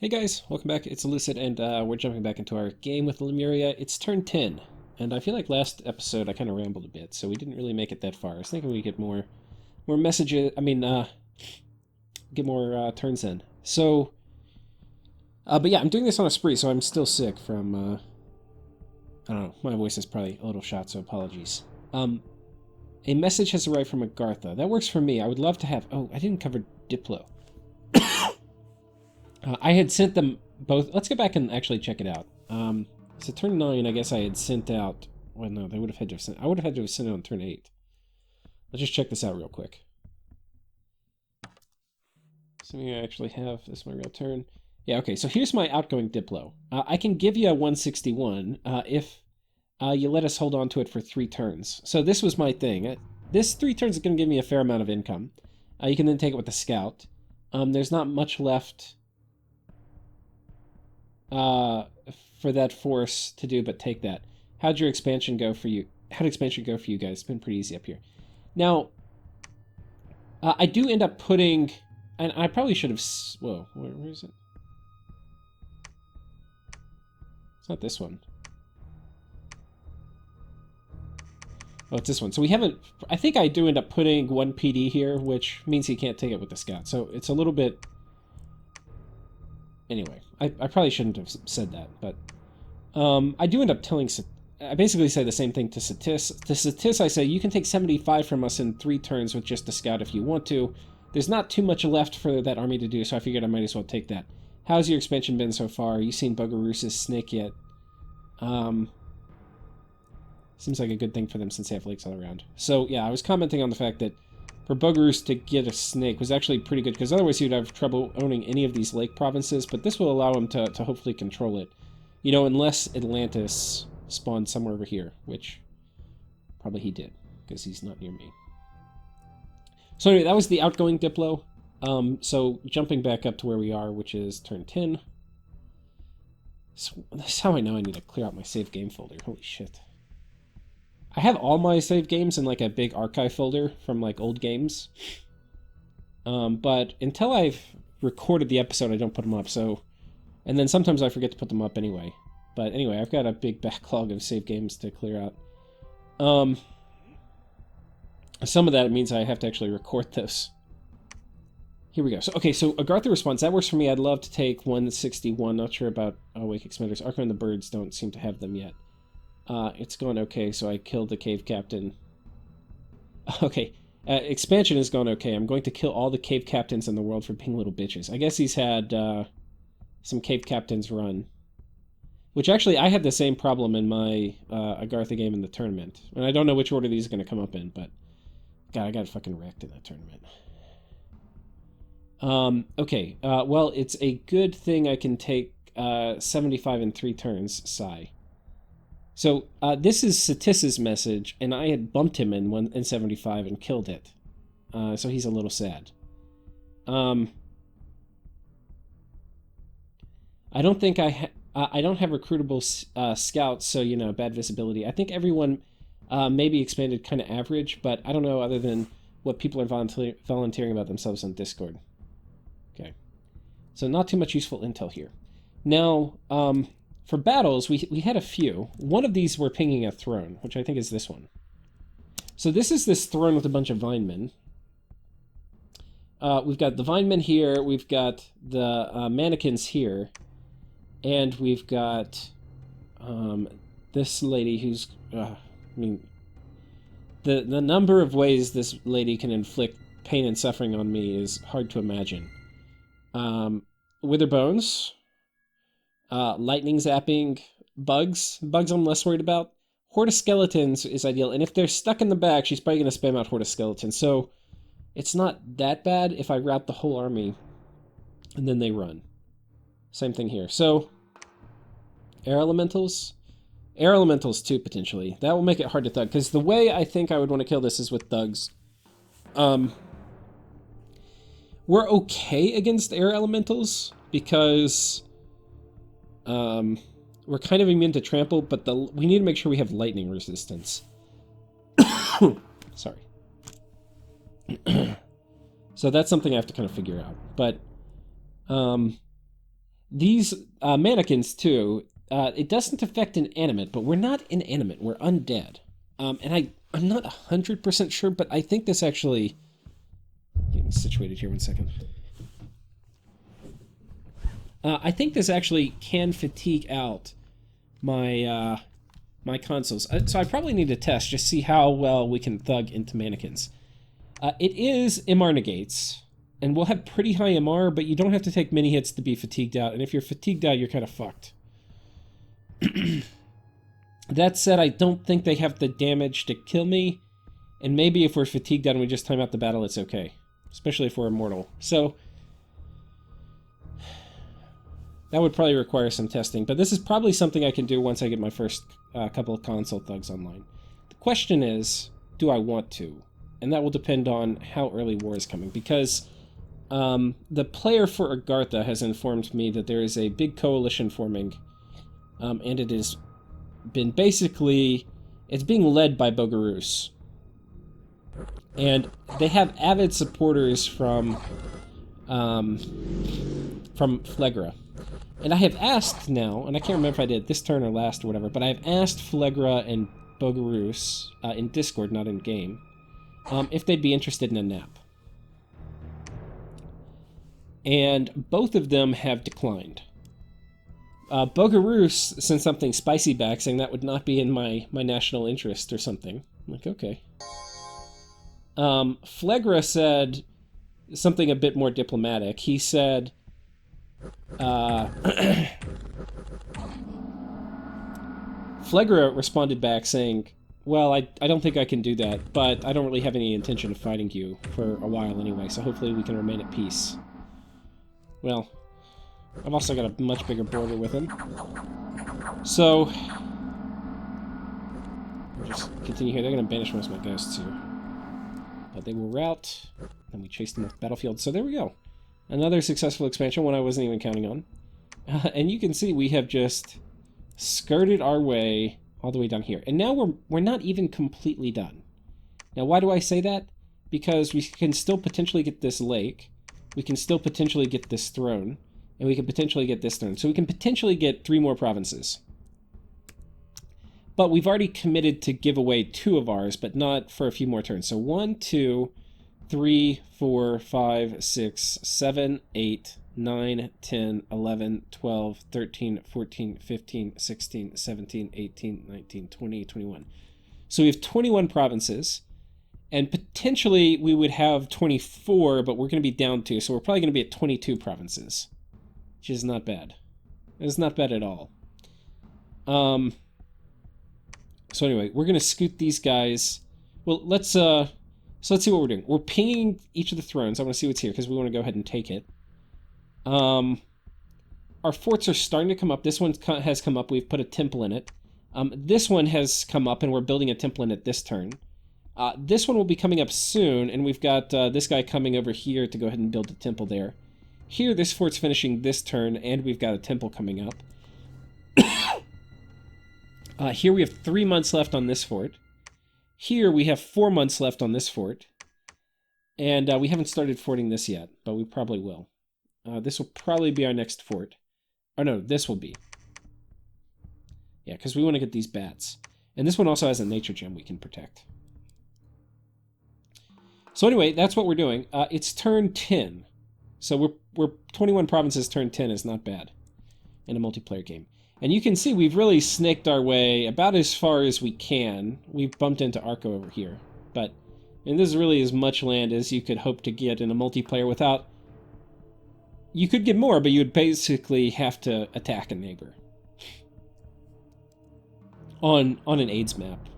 Hey guys, welcome back. It's Lucid, and we're jumping back into our game with Lemuria. It's turn 10, and I feel like last episode I kind of rambled a bit, so we didn't really make it that far. I was thinking we get more messages. Get more turns in. So, but yeah, I'm doing this on a spree, so I'm still sick from. I don't know. My voice is probably a little shot, so apologies. A message has arrived from Agartha. That works for me. I would love to have. Oh, I didn't cover Diplo. I had sent them both. Let's go back and actually check it out. So turn 9, I guess I had sent out. Well, no, they would have had to have sent. I would have had to have sent it on turn 8. Let's just check this out real quick. Assuming I actually have this is my real turn. Yeah, okay. So here's my outgoing Diplo. I can give you a 161 if you let us hold on to it for 3 turns. So this was my thing. This 3 turns is going to give me a fair amount of income. You can then take it with the scout. There's not much left for that force to do, but take that. How'd your expansion go for you? How'd expansion go for you guys? It's been pretty easy up here. Now, I do end up putting, and I probably should have. Whoa, where is it? It's not this one. Oh, it's this one. So we haven't. I think I do end up putting 1 PD here, which means he can't take it with the scout. So it's a little bit. Anyway, I probably shouldn't have said that, but I do end up telling. I basically say the same thing to Satis. To Satis, I say you can take 75 from us in 3 turns with just the scout if you want to. There's not too much left for that army to do, so I figured I might as well take that. How's your expansion been so far? You seen Bugaroos's snake yet? Seems like a good thing for them since they have lakes all around. So yeah, I was commenting on the fact that for Bugaroos to get a snake was actually pretty good, because otherwise he'd have trouble owning any of these lake provinces, but this will allow him to hopefully control it. You know, unless Atlantis spawned somewhere over here, which probably he did, because he's not near me. So anyway, that was the outgoing Diplo. So jumping back up to where we are, which is turn 10. So that's how I know I need to clear out my save game folder. Holy shit. I have all my save games in like a big archive folder from like old games. But until I've recorded the episode, I don't put them up. So, and then sometimes I forget to put them up anyway. But anyway, I've got a big backlog of save games to clear out. Some of that means I have to actually record this. Here we go. So, okay, so Agartha response. That works for me. I'd love to take 161. Not sure about Wake Expanders. Arco and the Birds don't seem to have them yet. It's gone okay, so I killed the cave captain. Okay, expansion has gone okay. I'm going to kill all the cave captains in the world for being little bitches. I guess he's had some cave captains run. Which actually, I had the same problem in my Agartha game in the tournament. And I don't know which order these are going to come up in, but God, I got fucking wrecked in that tournament. Okay, well, it's a good thing I can take 75 in 3 turns, sigh. So, this is Satis's message, and I had bumped him in 75 and killed it. So he's a little sad. I don't think I don't have recruitable scouts, so, you know, bad visibility. I think everyone maybe expanded kind of average, but I don't know other than what people are volunteering about themselves on Discord. Okay. So not too much useful intel here. Now, for battles, we had a few. One of these we're pinging a throne, which I think is this one. So this is this throne with a bunch of Vinemen. We've got the Vinemen here, we've got the mannequins here, and we've got this lady who's... I mean, the number of ways this lady can inflict pain and suffering on me is hard to imagine. Wither bones... lightning zapping, bugs I'm less worried about. Horde of skeletons is ideal, and if they're stuck in the back, she's probably going to spam out Horde of skeletons, so it's not that bad if I route the whole army, and then they run. Same thing here. So, air elementals? Air elementals too, potentially. That will make it hard to thug, because the way I think I would want to kill this is with thugs. We're okay against air elementals, because... we're kind of immune to trample, but we need to make sure we have lightning resistance. Sorry. So that's something I have to kind of figure out. But These mannequins, too, it doesn't affect inanimate, but we're not inanimate. We're undead. I'm not 100% sure, but I think this actually... Getting situated here 1 second. I think this actually can fatigue out my my consoles. So I probably need to test, just see how well we can thug into mannequins. It is MR negates, and we'll have pretty high MR, but you don't have to take many hits to be fatigued out, and if you're fatigued out, you're kind of fucked. That said, I don't think they have the damage to kill me, and maybe if we're fatigued out and we just time out the battle, it's okay. Especially if we're immortal. So, that would probably require some testing, but this is probably something I can do once I get my first couple of console thugs online. The question is, do I want to? And that will depend on how early war is coming, because the player for Agartha has informed me that there is a big coalition forming, and it has been basically... It's being led by Bogarus. And they have avid supporters from Flegra. And I have asked now, and I can't remember if I did this turn or last or whatever, but I've asked Flegra and Bogarus, in Discord, not in game, if they'd be interested in a nap. And both of them have declined. Bogarus sent something spicy back saying that would not be in my national interest or something. I'm like, okay. Flegra said something a bit more diplomatic. He said, Flegra responded back saying, well, I don't think I can do that, but I don't really have any intention of fighting you for a while anyway, so hopefully we can remain at peace. Well, I've also got a much bigger border with him. So, we'll just continue here. They're going to banish most of my ghosts here. But they will rout, and we chase them off the battlefield. So there we go. Another successful expansion, one I wasn't even counting on. And you can see we have just skirted our way all the way down here. And now we're not even completely done. Now, why do I say that? Because we can still potentially get this lake. We can still potentially get this throne. And we can potentially get this throne. So we can potentially get 3 more provinces. But we've already committed to give away 2 of ours, but not for a few more turns. So 1, 2, 3, 4, 5, 6, 7, 8, 9, 10, 11, 12, 13, 14, 15, 16, 17, 18, 19, 20, 21. So we have 21 provinces, and potentially we would have 24, but we're going to be down 2, so we're probably going to be at 22 provinces, which is not bad. It's not bad at all. So anyway, we're going to scoot these guys. Well, let's see what we're doing. We're pinging each of the thrones. I want to see what's here, because we want to go ahead and take it. Our forts are starting to come up. This one has come up. We've put a temple in it. This one has come up, and we're building a temple in it this turn. This one will be coming up soon, and we've got this guy coming over here to go ahead and build a temple there. Here, this fort's finishing this turn, and we've got a temple coming up. Here we have 3 months left on this fort. Here we have 4 months left on this fort. And we haven't started forting this yet, but we probably will. This will probably be our next fort. Oh no, this will be. Yeah, because we want to get these bats. And this one also has a nature gem we can protect. So anyway, that's what we're doing. It's turn 10. So we're 21 provinces, turn 10 is not bad in a multiplayer game. And you can see we've really snaked our way about as far as we can. We've bumped into Arco over here. But and this is really as much land as you could hope to get in a multiplayer without... You could get more, but you would basically have to attack a neighbor. On an AIDS map.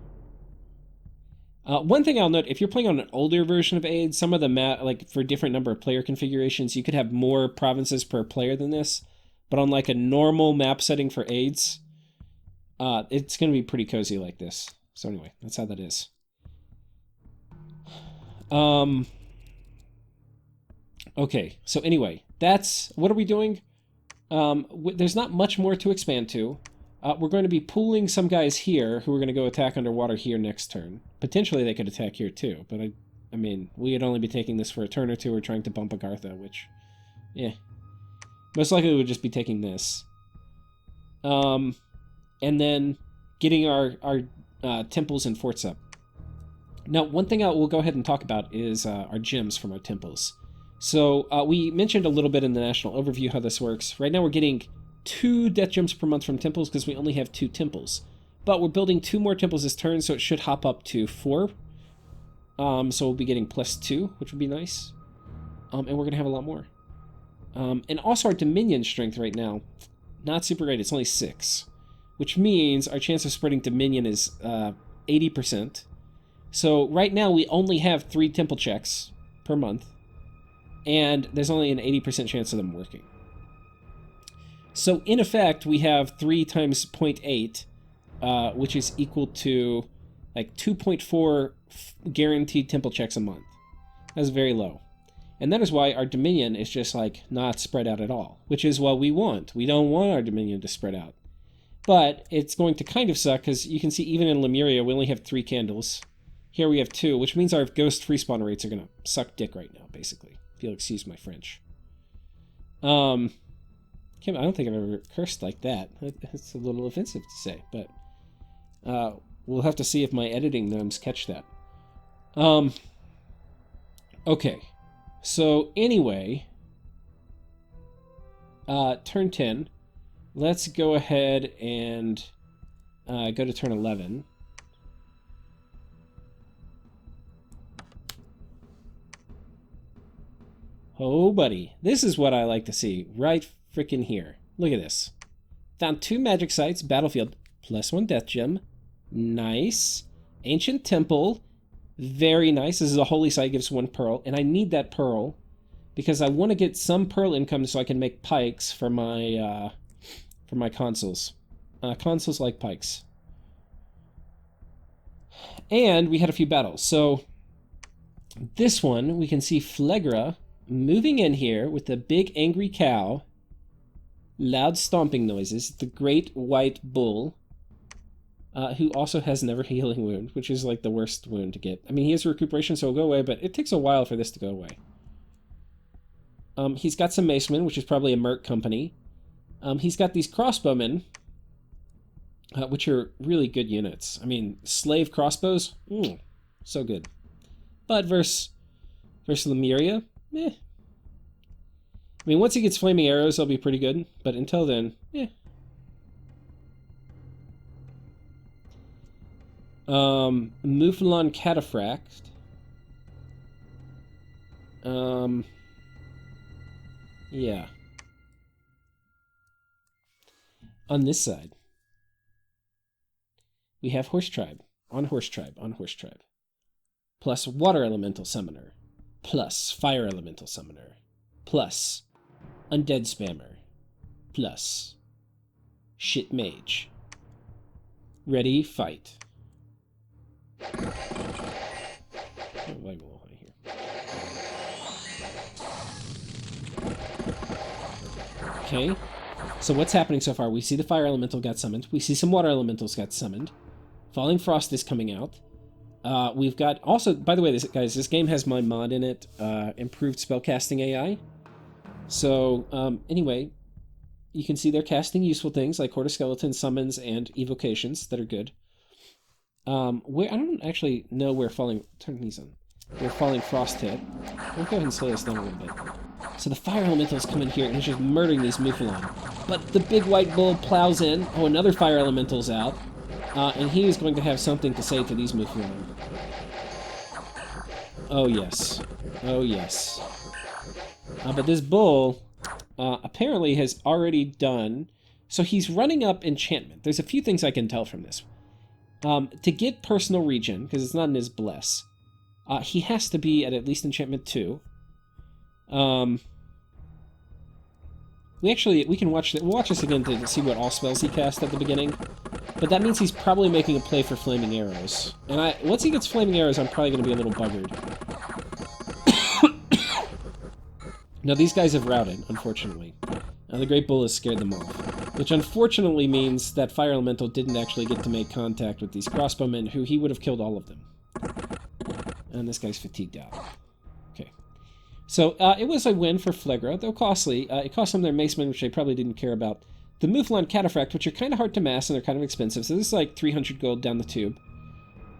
One thing I'll note, if you're playing on an older version of AIDS, some of the map, like for different number of player configurations, you could have more provinces per player than this. But on like a normal map setting for AIDS, it's going to be pretty cozy like this. So anyway, that's how that is. Okay, so anyway, that's... What are we doing? There's not much more to expand to. We're going to be pooling some guys here who are going to go attack underwater here next turn. Potentially they could attack here too, but I mean, we would only be taking this for a turn or two or trying to bump Agartha, which... Yeah. Most likely we'll just be taking this. And then getting our temples and forts up. Now, one thing we'll go ahead and talk about is our gems from our temples. So we mentioned a little bit in the national overview how this works. Right now we're getting 2 death gems per month from temples because we only have 2 temples. But we're building 2 more temples this turn, so it should hop up to 4. So we'll be getting +2, which would be nice. And we're going to have a lot more. And also our Dominion strength right now, not super great. It's only 6. Which means our chance of spreading Dominion is 80%. So right now we only have 3 temple checks per month. And there's only an 80% chance of them working. So in effect, we have 3 times 0.8, which is equal to like 2.4 guaranteed temple checks a month. That's very low. And that is why our Dominion is just like not spread out at all, which is what we want. We don't want our Dominion to spread out. But it's going to kind of suck because you can see even in Lemuria we only have 3 candles. Here we have 2, which means our ghost free spawn rates are going to suck dick right now, basically. If you'll excuse my French. I don't think I've ever cursed like that. It's a little offensive to say, but we'll have to see if my editing gnomes catch that. Okay. So anyway, turn 10. Let's go ahead and go to turn 11. Oh, buddy. This is what I like to see right frickin' here. Look at this. Found 2 magic sites, battlefield, +1 death gem. Nice. Ancient temple. Very nice. This is a holy site, gives 1 pearl. And I need that pearl because I want to get some pearl income so I can make pikes for my consuls. Consuls like pikes. And we had a few battles. So this one, we can see Flegra moving in here with the big angry cow. Loud stomping noises. The great white bull. Who also has never healing wound, which is like the worst wound to get. I mean, he has recuperation, so it'll go away, but it takes a while for this to go away. He's got some macemen, which is probably a merc company. He's got these crossbowmen, which are really good units. I mean, slave crossbows, so good. But versus Lemuria, I mean, once he gets flaming arrows, they'll be pretty good. But until then, Mouflon Cataphract. Yeah. On this side, we have Horse Tribe. On Horse Tribe. Plus Water Elemental Summoner. Plus Fire Elemental Summoner. Plus Undead Spammer. Plus Shit Mage. Ready, fight. Light a little high here. Okay, so what's happening so far? We see the Fire Elemental got summoned. We see some Water Elementals got summoned. Falling Frost is coming out. We've got also, by the way, this game has my mod in it, improved spellcasting AI. So, anyway, you can see they're casting useful things like Horde of Skeletons, summons, and evocations that are good. I don't actually know where turn these on. Where Falling Frost hit. We'll go ahead and slow this down a little bit. So the Fire Elementals come in here and he's just murdering these Mouflon. But the big white bull plows in. Oh, another Fire Elemental's out. And he is going to have something to say to these Mouflon. Oh, yes. Oh, yes. But this bull apparently has already done... So he's running up enchantment. There's a few things I can tell from this. To get personal regen, because it's not in his bless, he has to be at least enchantment 2. We can watch we'll watch this again to see what all spells he cast at the beginning. But that means he's probably making a play for flaming arrows. And once he gets flaming arrows, I'm probably going to be a little buggered. Now these guys have routed, unfortunately. Now the Great Bull has scared them off. Which unfortunately means that Fire Elemental didn't actually get to make contact with these crossbowmen, who he would have killed all of them. And this guy's fatigued out. Okay. So it was a win for Flegra, though costly. It cost them their macemen, which they probably didn't care about. The Mouflon Cataphract, which are kind of hard to mass and they're kind of expensive. So this is like 300 gold down the tube.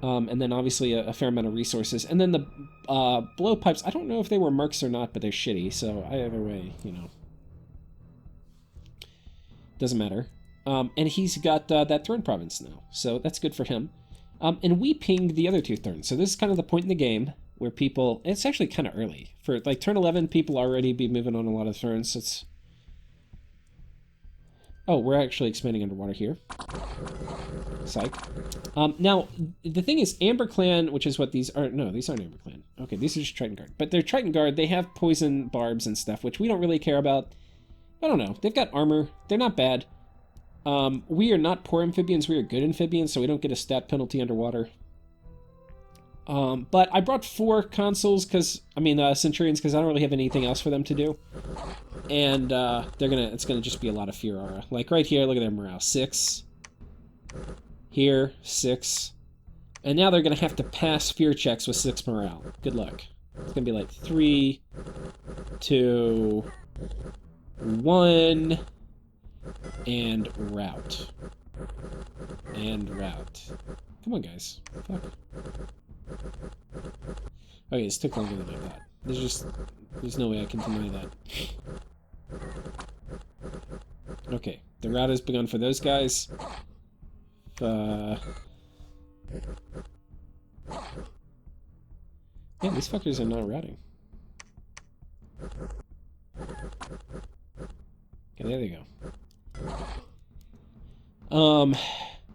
And then obviously a fair amount of resources. And then the blowpipes, I don't know if they were mercs or not, but they're shitty. So either way, you know. Doesn't matter. And he's got that Throne Province now. So that's good for him. And we pinged the other 2 turns. So this is kind of the point in the game where people... It's actually kind of early. For like turn 11, people already be moving on a lot of turns. It's... Oh, we're actually expanding underwater here. Psych. Now, the thing is, Amber Clan, which is what these are... No, these aren't Amber Clan. Okay, these are just Triton Guard. But they're Triton Guard. They have poison barbs and stuff, which we don't really care about. I don't know. They've got armor. They're not bad. We are not poor amphibians. We are good amphibians, so we don't get a stat penalty underwater. But I brought 4 consuls, centurions, because I don't really have anything else for them to do. And it's gonna just be a lot of fear aura. Like right here, look at their morale. 6. Here, 6. And now they're gonna have to pass fear checks with 6 morale. Good luck. It's gonna be like 3, 2, 1, and route. And route. Come on, guys. Fuck. Okay, this took longer than I thought. There's no way I can deny that. Okay, the route has begun for those guys. Man, these fuckers are not routing. Okay, there they go.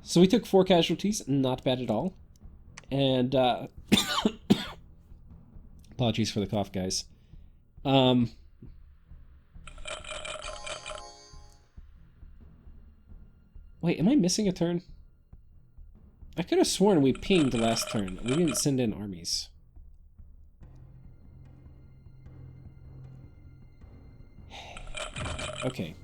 So we took 4 casualties, not bad at all. And, apologies for the cough, guys. Wait, am I missing a turn? I could have sworn we pinged last turn. We didn't send in armies. Okay.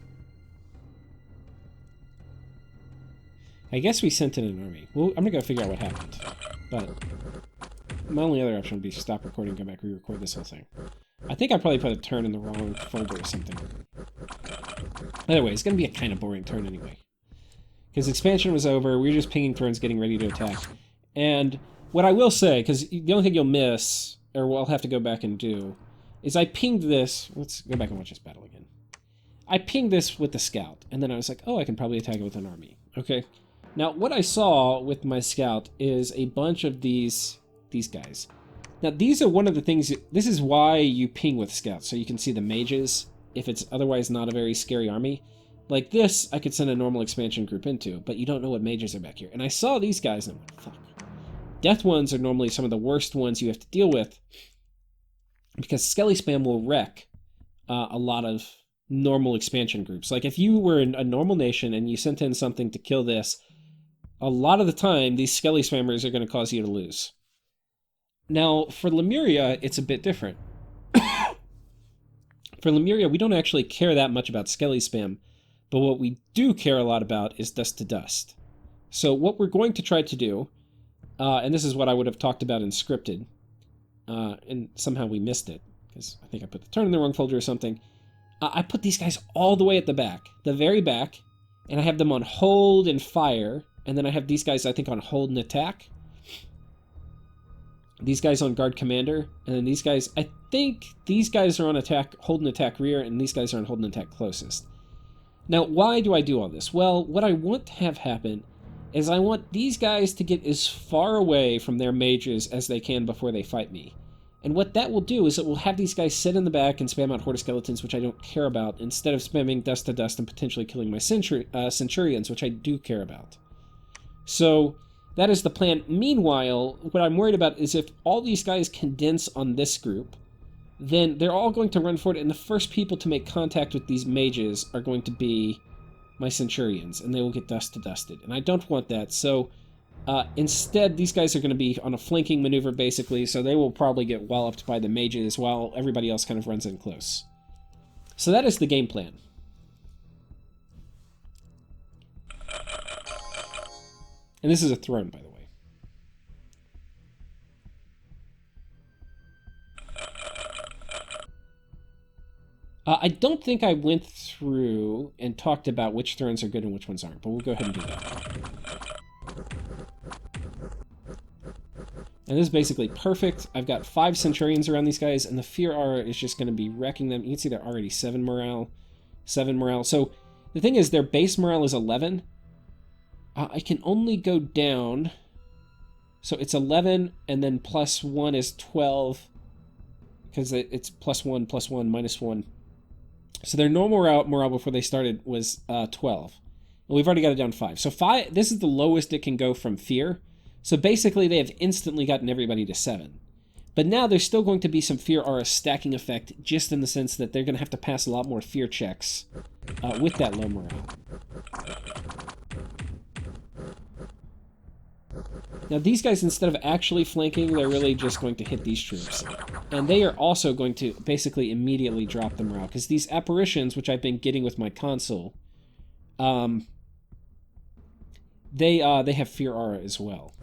I guess we sent in an army. Well, I'm gonna go figure out what happened. But my only other option would be stop recording, go back, re-record this whole thing. I think I probably put a turn in the wrong folder or something. Either way, it's gonna be a kind of boring turn anyway. Because expansion was over, we were just pinging turns, getting ready to attack. And what I will say, because the only thing you'll miss, or what I'll have to go back and do, is I pinged this... Let's go back and watch this battle again. I pinged this with the scout, and then I was like, oh, I can probably attack it with an army. Okay? Now, what I saw with my scout is a bunch of these guys. Now, these are one of the things... This is why you ping with scouts, so you can see the mages, if it's otherwise not a very scary army. Like this, I could send a normal expansion group into, but you don't know what mages are back here. And I saw these guys, and I'm like, fuck. Death ones are normally some of the worst ones you have to deal with, because Skelly Spam will wreck a lot of normal expansion groups. Like, if you were a normal nation and you sent in something to kill this, a lot of the time, these Skelly Spammers are going to cause you to lose. Now, for Lemuria, it's a bit different. For Lemuria, we don't actually care that much about Skelly Spam, but what we do care a lot about is dust to dust. So what we're going to try to do, and this is what I would have talked about in scripted, and somehow we missed it, because I think I put the turn in the wrong folder or something. I put these guys all the way at the back, the very back, and I have them on hold and fire, and then I have these guys, I think, on hold and attack. These guys on guard commander, and then these guys, I think these guys are on attack, hold and attack rear, and these guys are on hold and attack closest. Now, why do I do all this? Well, what I want to have happen is I want these guys to get as far away from their mages as they can before they fight me. And what that will do is it will have these guys sit in the back and spam out Horde Skeletons, which I don't care about, instead of spamming dust to dust and potentially killing my Centurions, which I do care about. So that is the plan. Meanwhile, what I'm worried about is if all these guys condense on this group, then they're all going to run for it, and the first people to make contact with these mages are going to be my Centurions, and they will get dust to dusted. And I don't want that, so instead these guys are going to be on a flanking maneuver, basically, so they will probably get walloped by the mages while everybody else kind of runs in close. So that is the game plan. And this is a throne, by the way. I don't think I went through and talked about which thrones are good and which ones aren't, but we'll go ahead and do that. And this is basically perfect. I've got 5 Centurions around these guys, and the Fear Aura is just going to be wrecking them. You can see they're already 7 morale. 7 morale. So the thing is, their base morale is 11. I can only go down. So it's 11, and then plus 1 is 12. Because it's plus 1, minus 1. So their normal morale before they started was 12. And we've already got it down 5. So 5. This is the lowest it can go from Fear. So basically, they have instantly gotten everybody to 7. But now there's still going to be some Fear Aura stacking effect, just in the sense that they're going to have to pass a lot more fear checks with that low morale. Now these guys, instead of actually flanking, they're really just going to hit these troops. And they are also going to basically immediately drop the morale, because these apparitions, which I've been getting with my console, they have Fear Aura as well.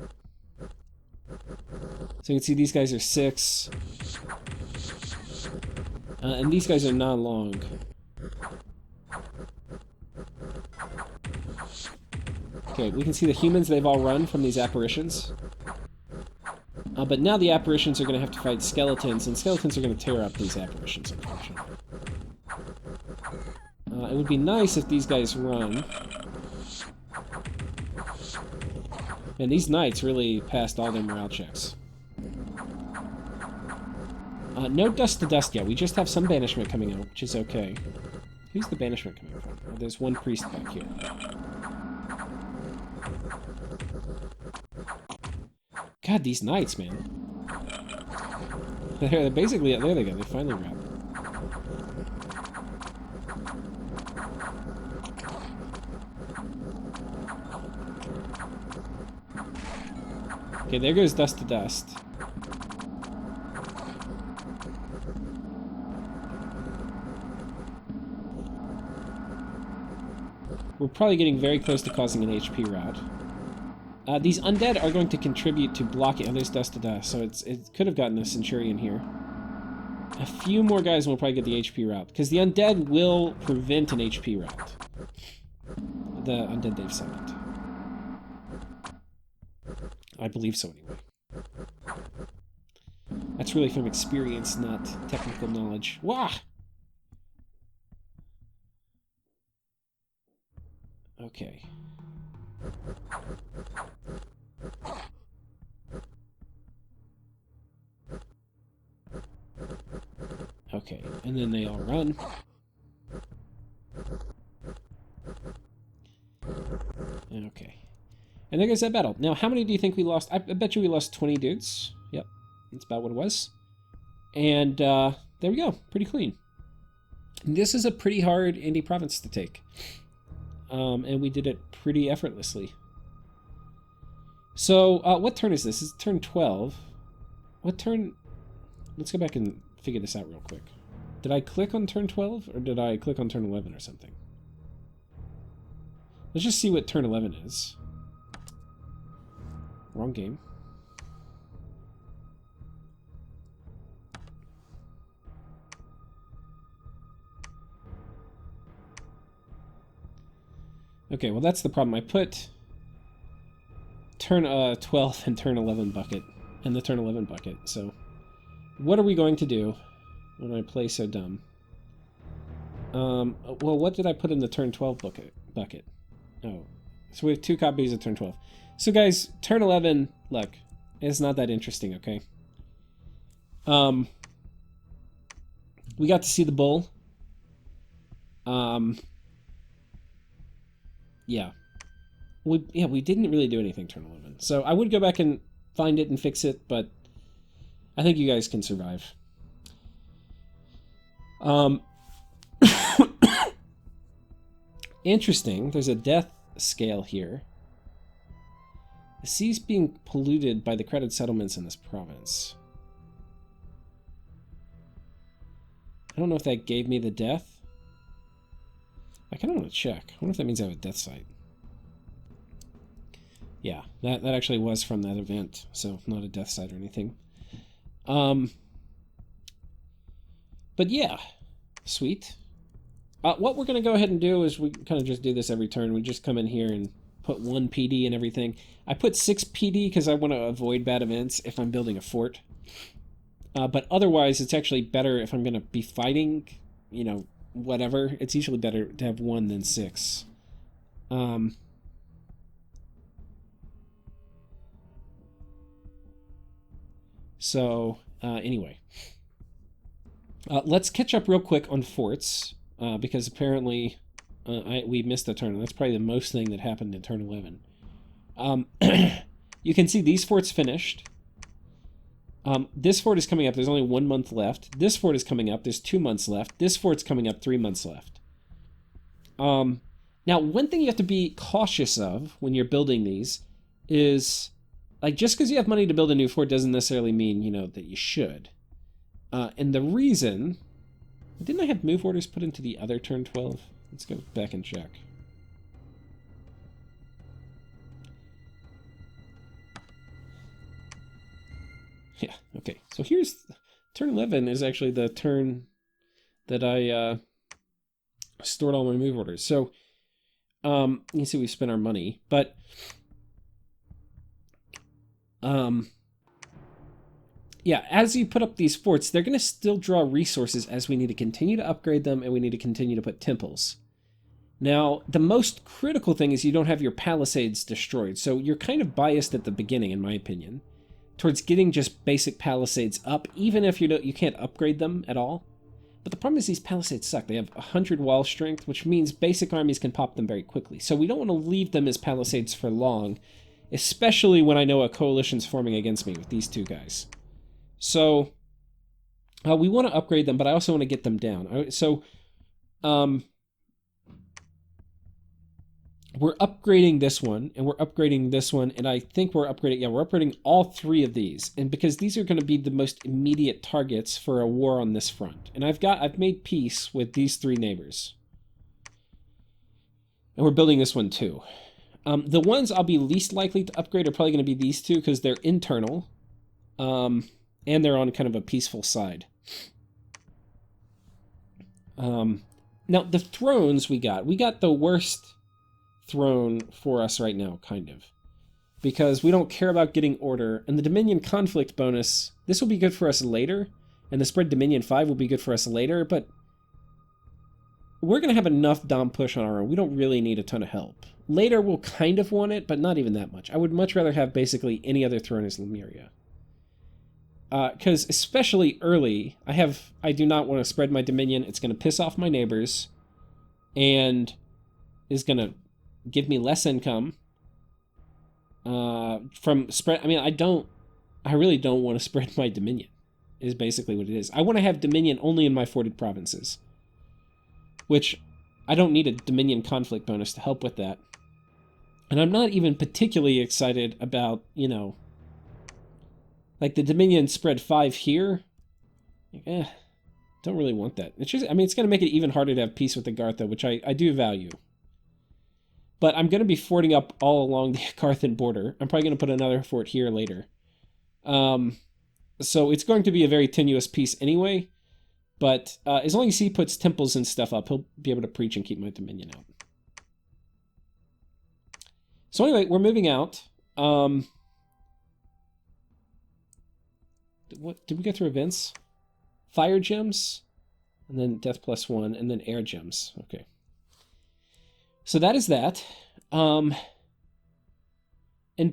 So you can see these guys are 6. And these guys are not long. Okay, we can see the humans, they've all run from these apparitions. But now the apparitions are going to have to fight skeletons, and skeletons are going to tear up these apparitions, unfortunately. It would be nice if these guys run. And these knights really passed all their morale checks. No dust to dust yet. We just have some banishment coming out, which is okay. Who's the banishment coming from? Oh, there's one priest back here. God, these knights, man. They're basically... There they go. They finally wrapped. Okay, there goes dust to dust. We're probably getting very close to causing an HP rout. These undead are going to contribute to blocking... Oh, there's dust to dust, so it could have gotten a Centurion here. A few more guys will probably get the HP rout, because the undead will prevent an HP rout. The undead they've summoned. I believe so, anyway. That's really from experience, not technical knowledge. Wah! Okay. Okay, and then they all run. Okay. And there goes that battle. Now, how many do you think we lost? I bet you we lost 20 dudes. Yep, that's about what it was. And there we go. Pretty clean. This is a pretty hard indie province to take. And we did it pretty effortlessly. So, what turn is this? This is turn 12. What turn... Let's go back and figure this out real quick. Did I click on turn 12, or did I click on turn 11 or something? Let's just see what turn 11 is. Wrong game. Okay, well that's the problem. I put turn 12 and turn 11 bucket, and the turn 11 bucket, so what are we going to do when I play so dumb? Well, what did I put in the turn 12 bucket? Oh, so we have 2 copies of turn 12. So guys, turn 11, look, it's not that interesting, okay? We got to see the bull. Yeah. We didn't really do anything turn 11. So I would go back and find it and fix it, but I think you guys can survive. Interesting. There's a death scale here. The sea's being polluted by the crowded settlements in this province. I don't know if that gave me the death. I kind of want to check. I wonder if that means I have a death site. Yeah, that actually was from that event, so not a death site or anything. But yeah, Sweet. What we're going to go ahead and do is we kind of just do this every turn. We just come in here and put 1 PD and everything. I put 6 PD because I want to avoid bad events if I'm building a fort. But otherwise, it's actually better if I'm going to be fighting, you know, whatever. It's usually better to have 1 than 6. Anyway. Let's catch up real quick on forts, because apparently we missed a turn. That's probably the most thing that happened in turn 11. You can see these forts finished. This fort is coming up. There's only 1 month left. This fort is coming up. There's 2 months left. This fort's coming up. 3 months left. Now, one thing you have to be cautious of when you're building these is, like, just because you have money to build a new fort doesn't necessarily mean, you know, that you should. And the reason... Didn't I have move orders put into the other turn 12? Let's go back and check. Yeah, okay. So here's... Turn 11 is actually the turn that I stored all my move orders. So, you can see we spent our money, but... yeah, as you put up these forts, they're going to still draw resources as we need to continue to upgrade them and we need to continue to put temples. Now, the most critical thing is you don't have your palisades destroyed, so you're kind of biased at the beginning, in my opinion, towards getting just basic palisades up, even if you can't upgrade them at all. But the problem is these palisades suck. They have 100 wall strength, which means basic armies can pop them very quickly. So we don't want to leave them as palisades for long, especially when I know a coalition's forming against me with these two guys. So, we want to upgrade them, but I also want to get them down. So, we're upgrading this one, and we're upgrading this one, and I think we're upgrading all 3 of these. And because these are going to be the most immediate targets for a war on this front. And I've made peace with these 3 neighbors. And we're building this one too. The ones I'll be least likely to upgrade are probably going to be these 2, because they're internal. And they're on kind of a peaceful side. Now, the thrones we got the worst throne for us right now, kind of. Because we don't care about getting order. And the Dominion conflict bonus, this will be good for us later. And the spread Dominion 5 will be good for us later, but we're going to have enough Dom push on our own. We don't really need a ton of help. Later, we'll kind of want it, but not even that much. I would much rather have basically any other throne as Lemuria. Because especially early, I do not want to spread my dominion. It's going to piss off my neighbors, and is going to give me less income from spread. I mean, I really don't want to spread my dominion, is basically what it is. I want to have dominion only in my forted provinces, which I don't need a dominion conflict bonus to help with that. And I'm not even particularly excited about, you know, like the Dominion spread 5 here. Don't really want that. It's just, I mean, it's going to make it even harder to have peace with the Gartha, which I do value. But I'm going to be forting up all along the Garthan border. I'm probably going to put another fort here later. So it's going to be a very tenuous peace anyway. But as long as he puts temples and stuff up, he'll be able to preach and keep my dominion out. So anyway, we're moving out. What did we go through events? Fire gems, and then death +1, and then air gems. Okay. So that is that. In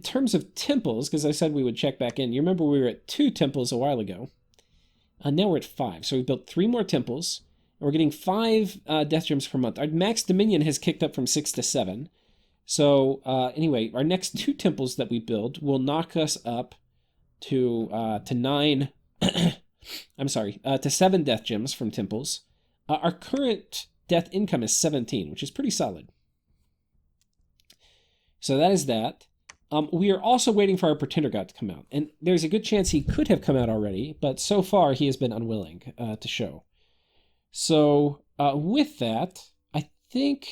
terms of temples, because I said we would check back in, you remember we were at 2 temples a while ago. Now we're at 5. So we built 3 more temples, and we're getting 5 death gems per month. Our max dominion has kicked up from 6 to 7. So anyway, our next 2 temples that we build will knock us up to 9. I'm sorry, to 7 death gems from temples. Our current death income is 17, which is pretty solid. So that is that. We are also waiting for our Pretender God to come out. And there's a good chance he could have come out already, but so far he has been unwilling to show. So with that, I think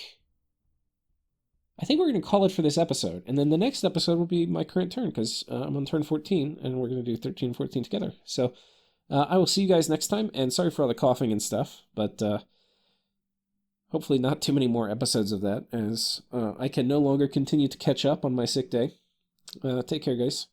we're going to call it for this episode. And then the next episode will be my current turn, because I'm on turn 14, and we're going to do 13 and 14 together. So I will see you guys next time, and sorry for all the coughing and stuff, but hopefully not too many more episodes of that, as I can no longer continue to catch up on my sick day. Take care, guys.